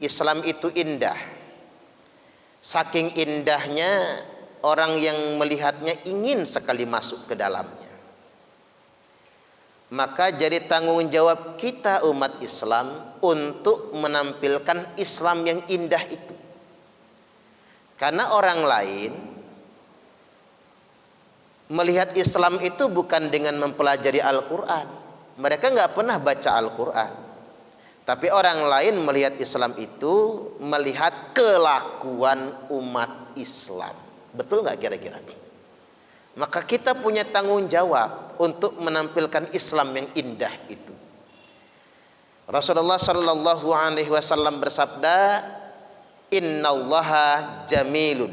Islam itu indah. Saking indahnya orang yang melihatnya ingin sekali masuk ke dalamnya. Maka jadi tanggung jawab kita umat Islam untuk menampilkan Islam yang indah itu. Karena orang lain melihat Islam itu bukan dengan mempelajari Al-Quran. Mereka nggak pernah baca Al-Quran. Tapi orang lain melihat Islam itu melihat kelakuan umat Islam. Betul nggak kira-kira? Maka kita punya tanggung jawab untuk menampilkan Islam yang indah itu. Rasulullah Shallallahu Alaihi Wasallam bersabda, Innallaha jamilun,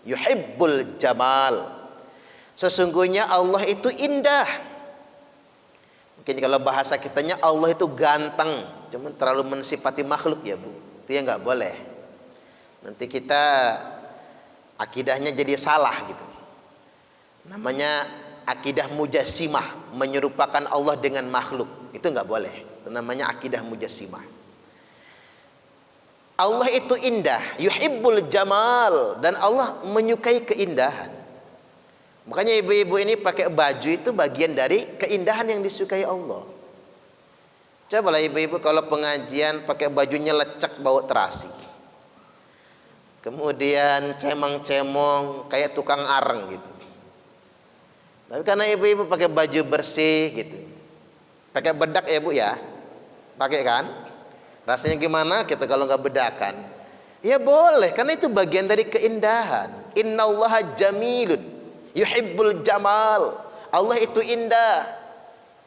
yuhibbul jamal. Sesungguhnya Allah itu indah. Mungkin kalau bahasa kitanya Allah itu ganteng, cuma terlalu mensifati makhluk ya Bu. Itu ya nggak boleh. Nanti kita akidahnya jadi salah gitu. Namanya akidah mujassimah, menyerupakan Allah dengan makhluk. Itu nggak boleh. Itu namanya akidah mujassimah. Allah itu indah, yuhibbul jamal, dan Allah menyukai keindahan. Makanya ibu-ibu ini pakai baju itu bagian dari keindahan yang disukai Allah. Cobalah ibu-ibu kalau pengajian pakai bajunya lecek bau terasi. Kemudian cemong-cemong kayak tukang areng gitu. Tapi karena ibu-ibu pakai baju bersih gitu. Pakai bedak ya Bu ya? Pakai kan? Rasanya gimana kita kalau nggak bedakan? Ya boleh, karena itu bagian dari keindahan. Innallaha jamilun, yuhibbul jamal. Allah itu indah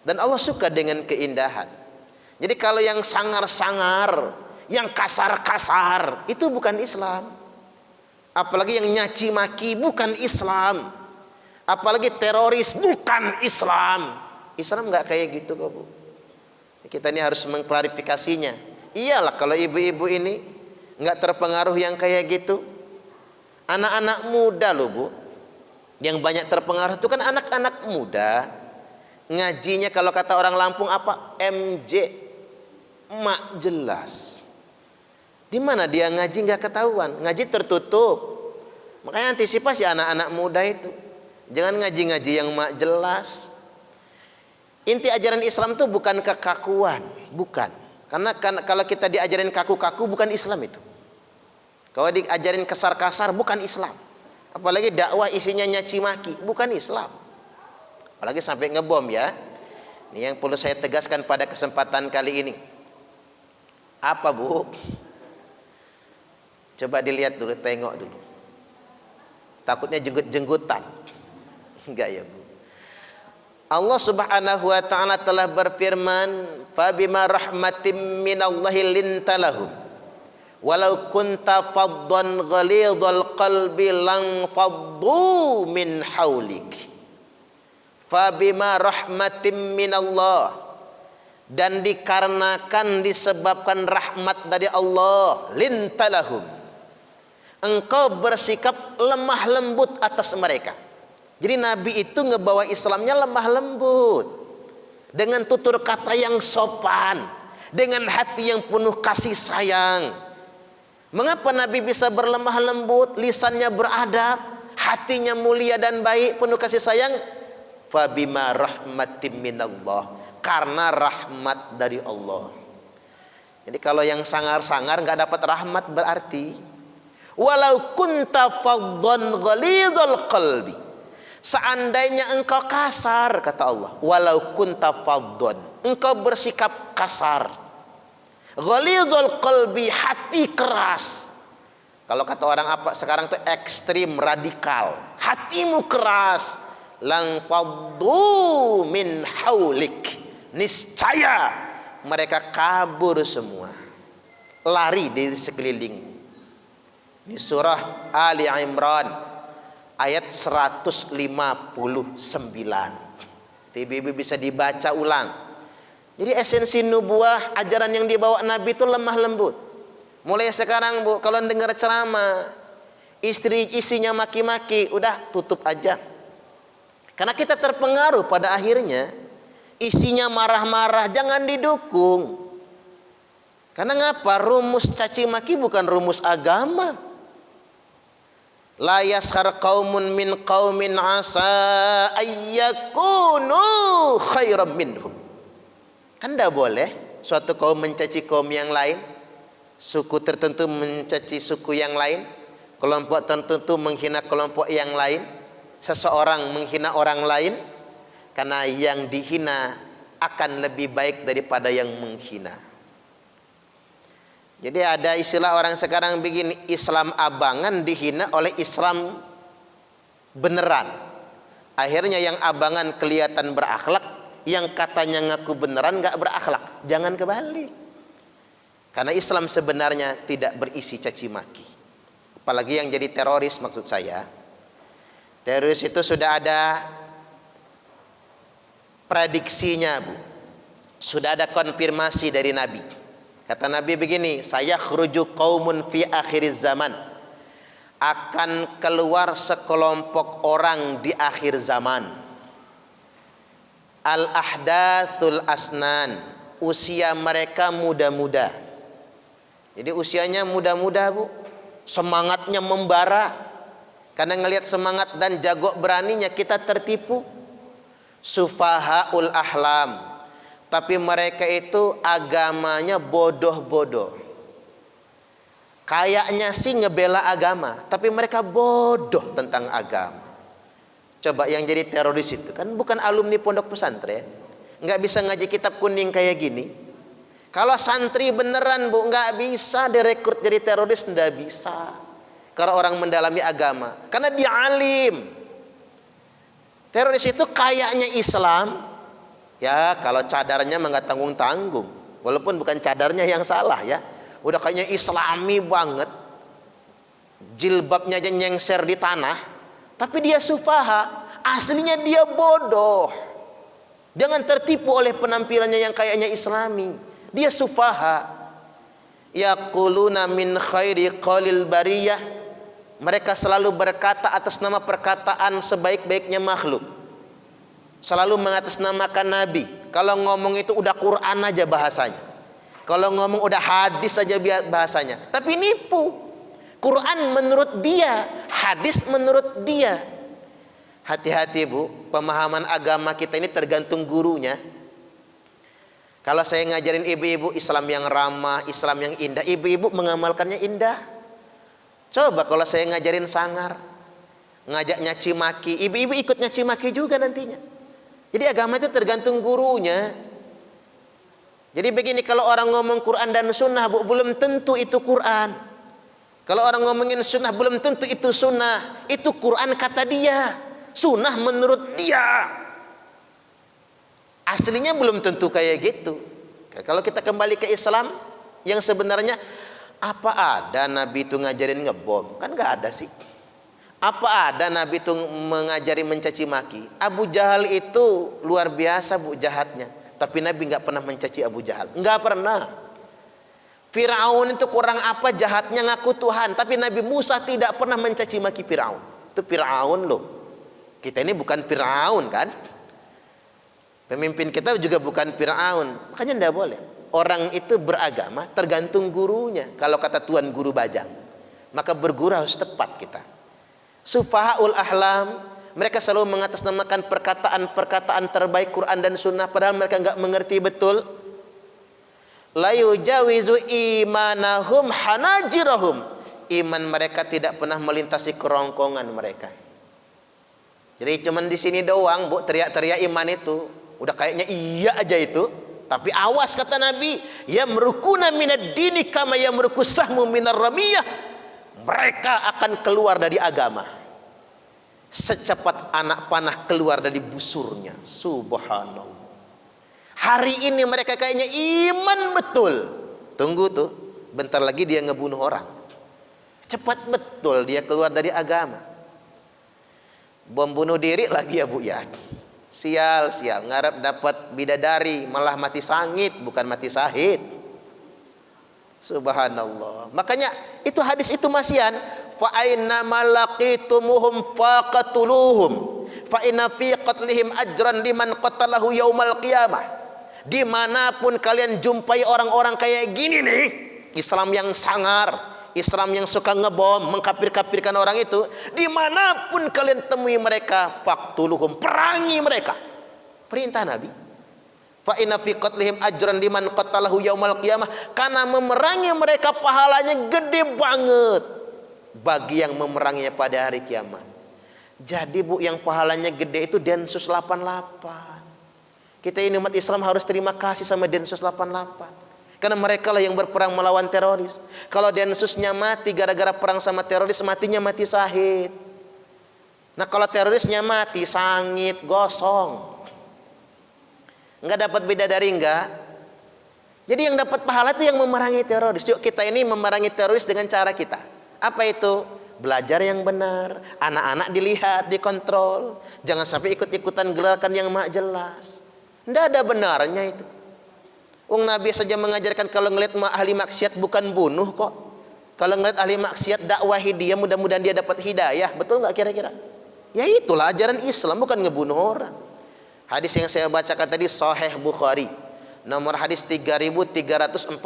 dan Allah suka dengan keindahan. Jadi kalau yang sangar-sangar, yang kasar-kasar, itu bukan Islam. Apalagi yang nyaci maki, bukan Islam. Apalagi teroris, bukan Islam. Islam nggak kayak gitu kok Bu. Kita ini harus mengklarifikasinya. Iyalah kalau ibu-ibu ini nggak terpengaruh yang kayak gitu. Anak-anak muda loh Bu, yang banyak terpengaruh itu kan anak-anak muda. Ngajinya kalau kata orang Lampung apa? MJ, mak jelas. Di mana dia ngaji nggak ketahuan, ngaji tertutup. Makanya antisipasi anak-anak muda itu. Jangan ngaji-ngaji yang mak jelas. Inti ajaran Islam itu bukan kekakuan, bukan. Karena kalau kita diajarin kaku-kaku bukan Islam itu. Kalau diajarin kasar-kasar bukan Islam. Apalagi dakwah isinya nyaci maki, bukan Islam. Apalagi sampai ngebom ya. Ini yang perlu saya tegaskan pada kesempatan kali ini. Apa Bu? Coba dilihat dulu, tengok dulu. Takutnya jenggut-jenggutan. Enggak ya Bu. Allah Subhanahu wa taala telah berfirman, "Fa bima rahmatim minallahi lintalahum walau kunta faddan ghalidhal qalbi lang faddu min haulik." Fa bima rahmatim minallah, dan dikarenakan disebabkan rahmat dari Allah, lintalahum, engkau bersikap lemah lembut atas mereka. Jadi Nabi itu ngebawa Islamnya lemah lembut, dengan tutur kata yang sopan, dengan hati yang penuh kasih sayang. Mengapa Nabi bisa berlemah lembut, lisannya beradab, hatinya mulia dan baik, penuh kasih sayang? Fabima rahmatim minallah, karena rahmat dari Allah. Jadi kalau yang sangar-sangar nggak dapat rahmat berarti. Walau kunta faddan ghalidhal qalbi, seandainya engkau kasar, kata Allah, walau kunta faddan, engkau bersikap kasar, ghalidhal qalbi, hati keras. Kalau kata orang apa sekarang tuh ekstrim, radikal, hatimu keras, lang faddu min haulik, niscaya mereka kabur semua, lari dari sekeliling. Ini surah Ali Imran ayat 159. Ibu-ibu bisa dibaca ulang. Jadi esensi nubuah, ajaran yang dibawa Nabi itu lemah lembut. Mulai sekarang Bu, kalau dengar ceramah, istri isinya maki-maki, udah tutup aja. Karena kita terpengaruh pada akhirnya, isinya marah-marah, jangan didukung. Karena ngapa? Rumus caci maki bukan rumus agama. La yaskhar qaumun min qaumin asa ayyakunu khairam minhum. Kan tidak boleh suatu kaum mencaci kaum yang lain, suku tertentu mencaci suku yang lain, kelompok tertentu menghina kelompok yang lain, seseorang menghina orang lain, karena yang dihina akan lebih baik daripada yang menghina. Jadi ada istilah orang sekarang begini, Islam abangan dihina oleh Islam beneran. Akhirnya yang abangan kelihatan berakhlak, yang katanya ngaku beneran nggak berakhlak. Jangan kebalik. Karena Islam sebenarnya tidak berisi caci maki. Apalagi yang jadi teroris, maksud saya. Teroris itu sudah ada prediksinya, Bu. Sudah ada konfirmasi dari Nabi. Kata Nabi begini, saya khruju qaumun fi akhiriz zaman. Akan keluar sekelompok orang di akhir zaman. Al-ahdathul asnan. Usia mereka muda-muda. Jadi usianya muda-muda, Bu. Semangatnya membara. Karena ngelihat semangat dan jago beraninya kita tertipu. Sufahaul ahlam. Tapi mereka itu agamanya bodoh-bodoh. Kayaknya sih ngebela agama, tapi mereka bodoh tentang agama. Coba yang jadi teroris itu kan bukan alumni pondok pesantren, nggak bisa ngaji kitab kuning kayak gini. Kalau santri beneran, Bu, nggak bisa direkrut jadi teroris, nggak bisa. Kalau orang mendalami agama, karena dia alim. Teroris itu kayaknya Islam. Ya kalau cadarnya nggak tanggung-tanggung, walaupun bukan cadarnya yang salah ya, udah kayaknya Islami banget, jilbabnya aja nyengser di tanah, tapi dia sufaha, aslinya dia bodoh. Jangan tertipu oleh penampilannya yang kayaknya Islami, dia sufaha. Yaquluna min khairi qalil bariyah, mereka selalu berkata atas nama perkataan sebaik-baiknya makhluk. Selalu mengatasnamakan Nabi. Kalau ngomong itu udah Quran aja bahasanya. Kalau ngomong udah hadis aja bahasanya. Tapi nipu. Quran menurut dia, hadis menurut dia. Hati-hati, Bu. Pemahaman agama kita ini tergantung gurunya. Kalau saya ngajarin ibu-ibu Islam yang ramah, Islam yang indah, ibu-ibu mengamalkannya indah. Coba kalau saya ngajarin sangar, ngajak nyaci maki, ibu-ibu ikut nyaci maki juga nantinya. Jadi agama itu tergantung gurunya. Jadi begini, kalau orang ngomong Quran dan sunnah, Bu, belum tentu itu Quran. Kalau orang ngomongin sunnah, belum tentu itu sunnah. Itu Quran kata dia, sunnah menurut dia. Aslinya belum tentu kayak gitu. Kalau kita kembali ke Islam, yang sebenarnya apa ada Nabi itu ngajarin ngebom? Kan nggak ada sih. Apa ada Nabi itu mengajari mencaci maki? Abu Jahal itu luar biasa, Bu, jahatnya. Tapi Nabi nggak pernah mencaci Abu Jahal, nggak pernah. Firaun itu kurang apa jahatnya, ngaku Tuhan, tapi Nabi Musa tidak pernah mencaci maki Firaun. Itu Firaun loh. Kita ini bukan Firaun kan? Pemimpin kita juga bukan Firaun, makanya tidak boleh. Orang itu beragama tergantung gurunya. Kalau kata Tuan Guru Bajang, maka berguru harus tepat kita. Sufahaul ahlam, mereka selalu mengatasnamakan perkataan-perkataan terbaik Quran dan Sunnah, padahal mereka enggak mengerti betul. La yujawizu imanahum hanajirahum, iman mereka tidak pernah melintasi kerongkongan mereka. Jadi cuman di sini doang, Bu, teriak-teriak iman itu, udah kayaknya iya aja itu. Tapi awas kata Nabi, yamrukuna minad dini kama yamrukus sahmu minar ramiyah. Mereka akan keluar dari agama secepat anak panah keluar dari busurnya. Subhanallah. Hari ini mereka kayaknya iman betul. Tunggu tuh, bentar lagi dia ngebunuh orang. Cepat betul dia keluar dari agama. Bom bunuh diri lagi ya, Bu, ya. Sial, ngarep dapat bidadari, malah mati sangit, bukan mati sahid. Subhanallah. Makanya itu hadis itu masian, fa aina malaqitumuhum faqatuluhum fa inna fi qatlihim ajran liman qatalahu yaumal qiyamah. Dimanapun kalian jumpai orang-orang kayak gini nih, Islam yang sangar, Islam yang suka ngebom, mengkafir-kafirkan orang itu, dimanapun kalian temui mereka, faqtuluhum, perangi mereka. Perintah Nabi. Fa inna fi qatlihim ajran liman qatalahu yaumal qiyamah, karena memerangi mereka pahalanya gede banget bagi yang memeranginya pada hari kiamat. Jadi Bu, yang pahalanya gede itu Densus 88. Kita ini umat Islam harus terima kasih sama Densus 88. Karena mereka lah yang berperang melawan teroris. Kalau Densusnya mati gara-gara perang sama teroris, matinya mati syahid. Nah kalau terorisnya mati, sangit, gosong. Enggak dapat bidadari enggak. Jadi yang dapat pahala itu yang memerangi teroris. Yuk kita ini memerangi teroris dengan cara kita. Apa itu? Belajar yang benar. Anak-anak dilihat, dikontrol. Jangan sampai ikut-ikutan gerakan yang mak jelas. Tidak ada benarnya itu. Wong Nabi saja mengajarkan kalau ngelihat ahli maksiat bukan bunuh kok. Kalau ngelihat ahli maksiat dakwahi dia, mudah-mudahan dia dapat hidayah. Betul nggak kira-kira? Ya itulah ajaran Islam, bukan ngebunuh orang. Hadis yang saya bacakan tadi Sahih Bukhari, nomor hadis 3342.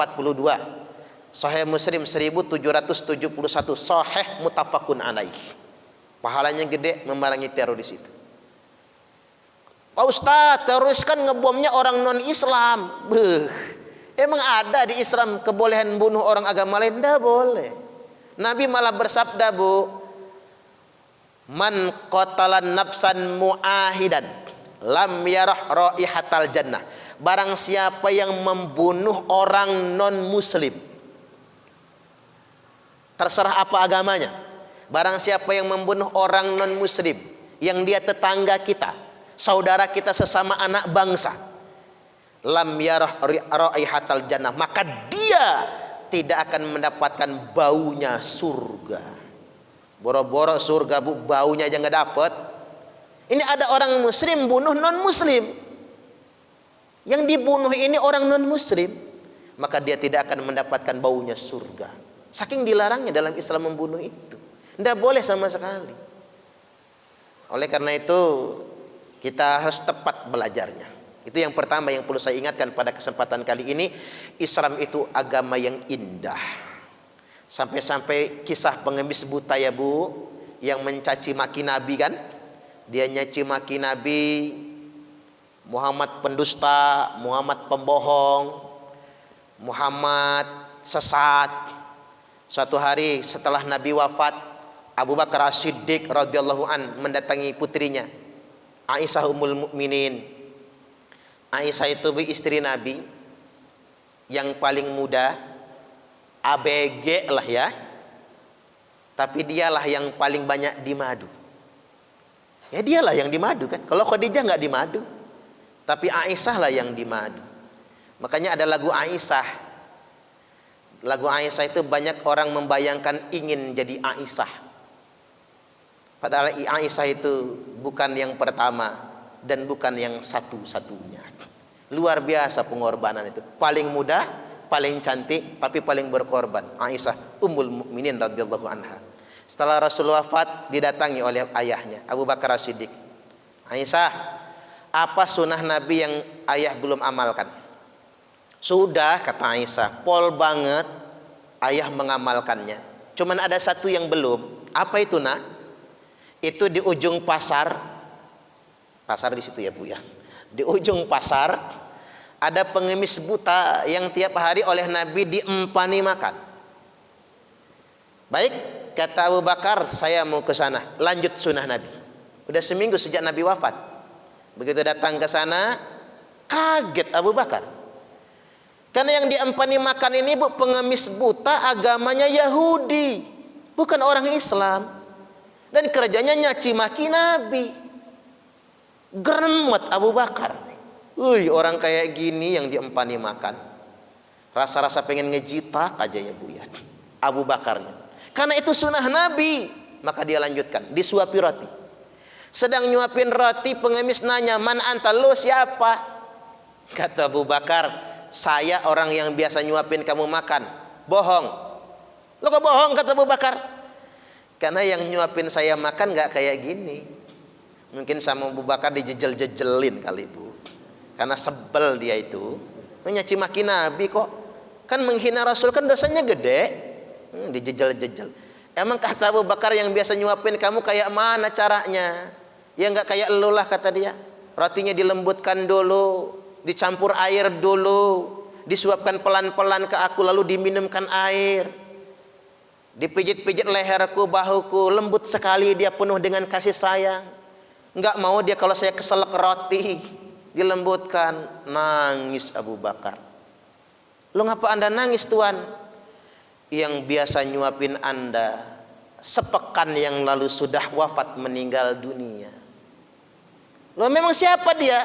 Sahih Muslim 1771. Sahih muttafaqun alaih. Pahalanya gede memerangi teroris itu. Pak Ustaz, teroris kan ngebomnya orang non-Islam. Emang ada di Islam kebolehan bunuh orang agama lain? Tidak boleh. Nabi malah bersabda, Bu, man qatalan nafsan mu'ahidan lam yarah raihatal jannah. Barang siapa yang membunuh orang non-muslim, terserah apa agamanya, barang siapa yang membunuh orang non-muslim yang dia tetangga kita, saudara kita sesama anak bangsa, lam yarah raihatal jannah, maka dia tidak akan mendapatkan baunya surga. Boro-boro surga Bu, baunya aja nggak dapat. Ini ada orang muslim bunuh non muslim, yang dibunuh ini orang non muslim, maka dia tidak akan mendapatkan baunya surga. Saking dilarangnya dalam Islam membunuh itu, tidak boleh sama sekali. Oleh karena itu kita harus tepat belajarnya. Itu yang pertama yang perlu saya ingatkan pada kesempatan kali ini. Islam itu agama yang indah. Sampai-sampai kisah pengemis buta ya Bu, yang mencaci maki Nabi kan. Dia nyaci maki Nabi, Muhammad pendusta, Muhammad pembohong, Muhammad sesat. Suatu hari setelah Nabi wafat, Abu Bakar As-Siddiq radhiyallahu an mendatangi putrinya Aisyah Ummul Mukminin. Aisyah itu istri Nabi yang paling muda, ABG lah ya. Tapi dialah yang paling banyak dimadu. Ya dialah yang dimadu kan. Kalau Khadijah nggak dimadu, tapi Aisyah lah yang dimadu. Makanya ada lagu Aisyah. Lagu Aisyah itu banyak orang membayangkan ingin jadi Aisyah. Padahal Aisyah itu bukan yang pertama dan bukan yang satu-satunya. Luar biasa pengorbanan itu. Paling mudah, paling cantik, tapi paling berkorban. Aisyah Ummul Mukminin radhiyallahu anha. Setelah Rasul wafat, didatangi oleh ayahnya Abu Bakar As-Siddiq. Aisyah, apa sunnah Nabi yang ayah belum amalkan? Sudah, kata Aisyah, pol banget ayah mengamalkannya. Cuman ada satu yang belum. Apa itu nak? Itu di ujung pasar. Pasar di situ ya Bu ya. Di ujung pasar ada pengemis buta yang tiap hari oleh Nabi diempani makan. Baik, kata Abu Bakar, saya mau ke sana. Lanjut sunnah Nabi. Udah seminggu sejak Nabi wafat. Begitu datang ke sana, kaget Abu Bakar. Karena yang diempani makan ini Bu, pengemis buta, agamanya Yahudi, bukan orang Islam. Dan kerjanya nyaci maki Nabi. Geremet Abu Bakar. Orang kayak gini yang diempani makan. Rasa-rasa pengen ngejitak aja ya Bu ya. Abu Bakarnya. Karena itu sunnah Nabi. Maka dia lanjutkan, disuapi roti. Sedang nyuapin roti, pengemis nanya, man anta, lu siapa? Kata Abu Bakar, saya orang yang biasa nyuapin kamu makan. Bohong. Lo kok bohong, kata Abu Bakar? Karena yang nyuapin saya makan gak kayak gini. Mungkin sama Abu Bakar dijejel-jejelin kali Bu. karena sebel dia itu nyaci maki Nabi kok, kan menghina Rasul kan dosanya gede. Dijejel-jejel. Emang kata Abu Bakar, yang biasa nyuapin kamu kayak mana caranya? Ya enggak kayak elu lah, kata dia. Rotinya dilembutkan dulu, dicampur air dulu, disuapkan pelan-pelan ke aku, lalu diminumkan air. Dipijit-pijit leherku, bahuku, lembut sekali dia, penuh dengan kasih sayang. Enggak mau dia kalau saya keselak roti, dilembutkan. Nangis Abu Bakar. Lo ngapa Anda nangis Tuan? Yang biasa nyuapin Anda sepekan yang lalu sudah wafat, meninggal dunia. Lo memang siapa dia?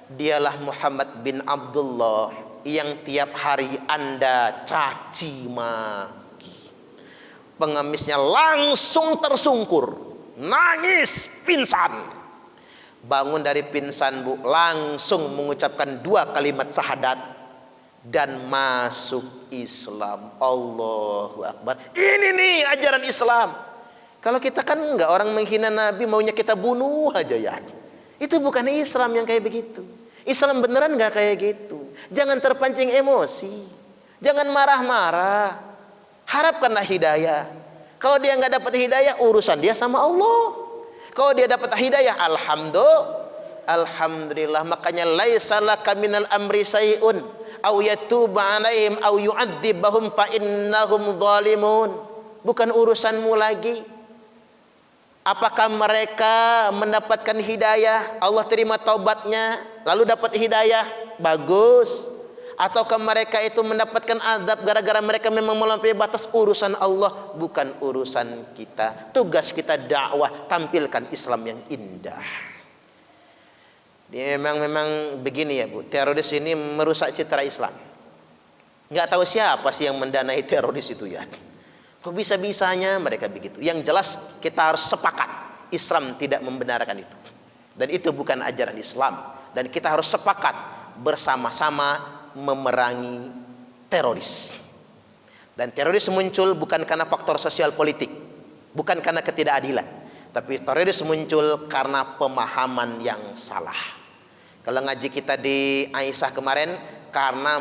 Dialah Muhammad bin Abdullah yang tiap hari Anda caci maki. Pengemisnya langsung tersungkur, nangis, pingsan. Bangun dari pingsan, Bu, langsung mengucapkan 2 kalimat syahadat dan masuk Islam. Allahu Akbar. Ini nih ajaran Islam. Kalau kita kan enggak, orang menghina Nabi maunya kita bunuh aja ya. Itu bukan Islam yang kayak begitu. Islam beneran enggak kayak gitu. Jangan terpancing emosi. Jangan marah-marah. Harapkanlah hidayah. Kalau dia enggak dapat hidayah, urusan dia sama Allah. Kalau dia dapat hidayah, alhamdulillah. Makanya laisa laka minal amri sayun aw yatuba alaihim aw yu'adzibahum fa innahum zalimun. Bukan urusanmu lagi. Apakah mereka mendapatkan hidayah, Allah terima taubatnya, lalu dapat hidayah, bagus. Ataukah mereka itu mendapatkan azab gara-gara mereka memang melampaui batas, urusan Allah, bukan urusan kita. Tugas kita dakwah, tampilkan Islam yang indah. Dia memang begini ya Bu, teroris ini merusak citra Islam. Nggak tahu siapa sih yang mendanai teroris itu ya. Kok bisa-bisanya mereka begitu? Yang jelas kita harus sepakat, Islam tidak membenarkan itu. Dan itu bukan ajaran Islam. Dan kita harus sepakat bersama-sama memerangi teroris. Dan teroris muncul bukan karena faktor sosial politik, bukan karena ketidakadilan, tapi teroris muncul karena pemahaman yang salah. Kalau ngaji kita di Aisyah kemarin, karena